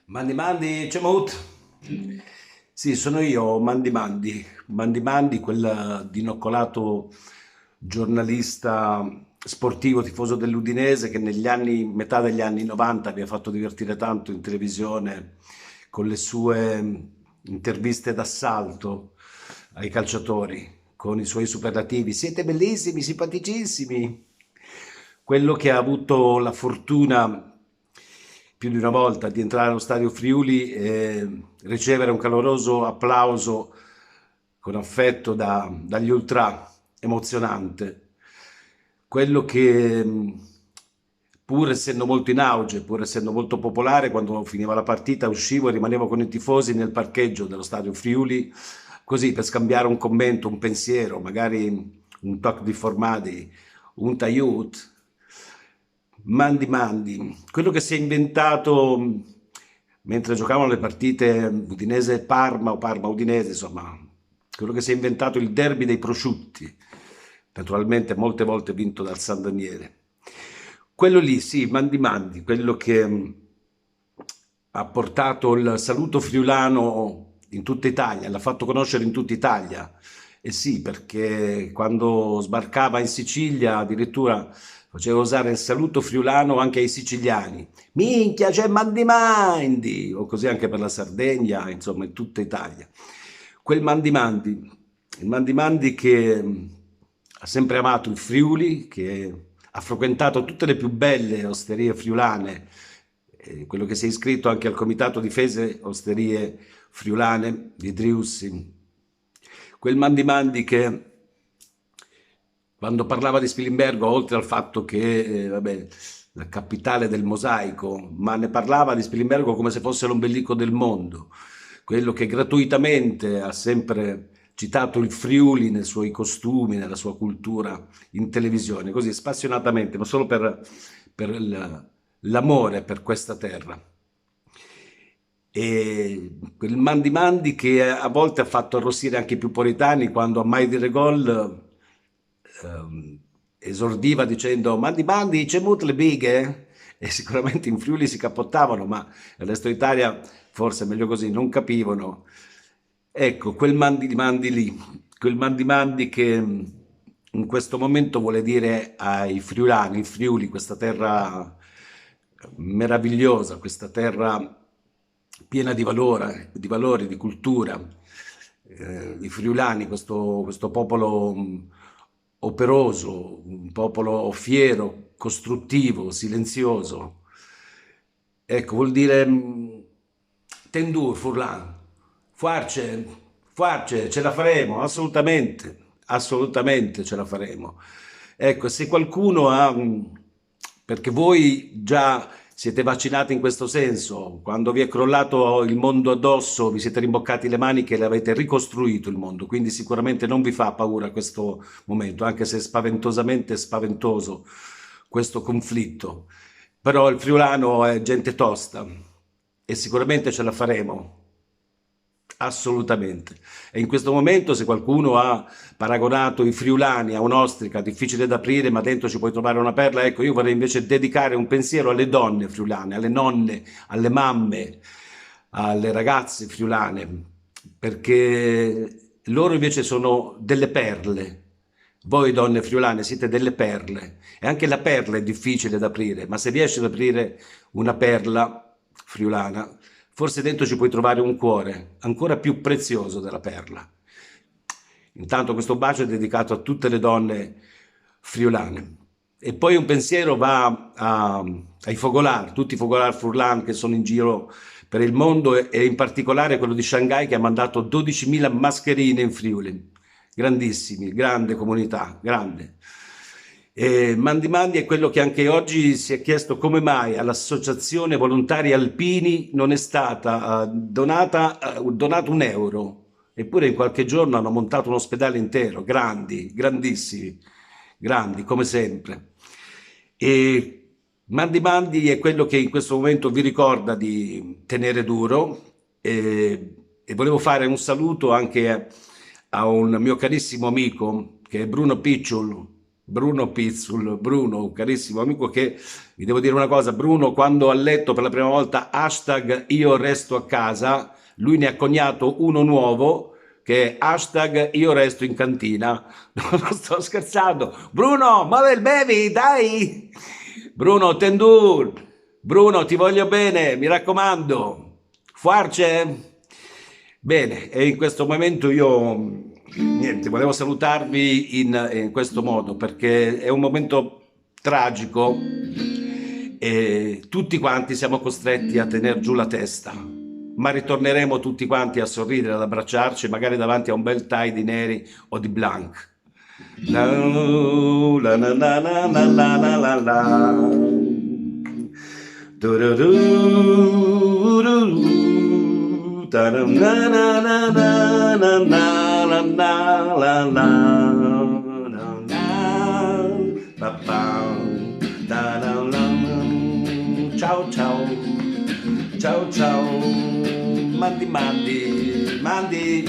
Mandi Mandi, c'è Maut? Sì, sono io, Mandi Mandi. Mandi Mandi, quel dinoccolato giornalista sportivo, tifoso dell'Udinese che metà degli anni 90 mi ha fatto divertire tanto in televisione con le sue interviste d'assalto ai calciatori, con i suoi superlativi. Siete bellissimi, simpaticissimi. Quello che ha avuto la fortuna più di una volta di entrare allo stadio Friuli e ricevere un caloroso applauso con affetto dagli ultra, emozionante. Quello che, pur essendo molto in auge, pur essendo molto popolare, quando finiva la partita uscivo e rimanevo con i tifosi nel parcheggio dello stadio Friuli, così per scambiare un commento, un pensiero, magari un toc di formati, un taiut. Mandi Mandi, quello che si è inventato mentre giocavano le partite Udinese-Parma o Parma-Udinese, insomma, quello che si è inventato il derby dei prosciutti, naturalmente molte volte vinto dal San Daniele. Quello lì, sì, Mandi Mandi, quello che ha portato il saluto friulano in tutta Italia, l'ha fatto conoscere in tutta Italia. E sì, perché quando sbarcava in Sicilia addirittura faceva usare il saluto friulano anche ai siciliani. Minchia, c'è Mandi Mandi! O così anche per la Sardegna, insomma, in tutta Italia. Quel Mandi Mandi, il Mandi Mandi che ha sempre amato il Friuli, che ha frequentato tutte le più belle osterie friulane, quello che si è iscritto anche al Comitato Difese Osterie Friulane di Driussi, quel Mandi Mandi che quando parlava di Spilimbergo, oltre al fatto che, vabbè, la capitale del mosaico, ma ne parlava di Spilimbergo come se fosse l'ombelico del mondo, quello che gratuitamente ha sempre citato il Friuli nei suoi costumi, nella sua cultura in televisione, così spassionatamente, ma solo per l'amore per questa terra. E quel Mandi Mandi che a volte ha fatto arrossire anche i più puritani quando a mai dire gol esordiva dicendo Mandi Mandi, c'è mut le bighe? E sicuramente in Friuli si cappottavano, ma nel resto d'Italia forse è meglio così, non capivano. Ecco, quel Mandi Mandi lì, quel Mandi Mandi che in questo momento vuole dire ai friulani, il Friuli, questa terra meravigliosa, questa terra piena di valori, di cultura, i friulani, questo popolo operoso, un popolo fiero, costruttivo, silenzioso. Ecco, vuol dire Tendur, Furlan, Fuarce, Fuarce, ce la faremo, assolutamente, assolutamente ce la faremo. Ecco, se qualcuno ha, perché voi già siete vaccinati in questo senso, quando vi è crollato il mondo addosso, vi siete rimboccati le maniche e l'avete ricostruito il mondo, quindi sicuramente non vi fa paura questo momento, anche se è spaventosamente spaventoso questo conflitto. Però il friulano è gente tosta e sicuramente ce la faremo. Assolutamente. E in questo momento, se qualcuno ha paragonato i friulani a un'ostrica difficile da aprire, ma dentro ci puoi trovare una perla, ecco, io vorrei invece dedicare un pensiero alle donne friulane, alle nonne, alle mamme, alle ragazze friulane, perché loro invece sono delle perle. Voi donne friulane siete delle perle e anche la perla è difficile da aprire, ma se riesci ad aprire una perla friulana, forse dentro ci puoi trovare un cuore ancora più prezioso della perla. Intanto questo bacio è dedicato a tutte le donne friulane. E poi un pensiero va ai fogolar, tutti i fogolar furlan che sono in giro per il mondo e in particolare quello di Shanghai che ha mandato 12.000 mascherine in Friuli. Grandissimi, grande comunità, grande. E Mandi Mandi è quello che anche oggi si è chiesto come mai all'Associazione Volontari Alpini non è stata donato un euro. Eppure in qualche giorno hanno montato un ospedale intero, grandi, grandissimi, grandi come sempre. E Mandi Mandi è quello che in questo momento vi ricorda di tenere duro e volevo fare un saluto anche a un mio carissimo amico che è Bruno Picciul, Bruno Pizzul, Bruno, un carissimo amico che, vi devo dire una cosa, Bruno quando ha letto per la prima volta hashtag io resto a casa, lui ne ha coniato uno nuovo che è hashtag io resto in cantina. Non sto scherzando. Bruno, muove il bevi, dai! Bruno, Tendur, Bruno, ti voglio bene, mi raccomando. Fuarce? Bene, e in questo momento io niente, volevo salutarvi in questo modo perché è un momento tragico e tutti quanti siamo costretti a tenere giù la testa, ma ritorneremo tutti quanti a sorridere, ad abbracciarci, magari davanti a un bel tie di neri o di blanc. La la la la la la la la la la. Du-du-du, ta-dum, na na na na na na na na la la, na na, pa-pa, ta-dum, dum. Ciao ciao, ciao ciao, mandi mandi, mandi.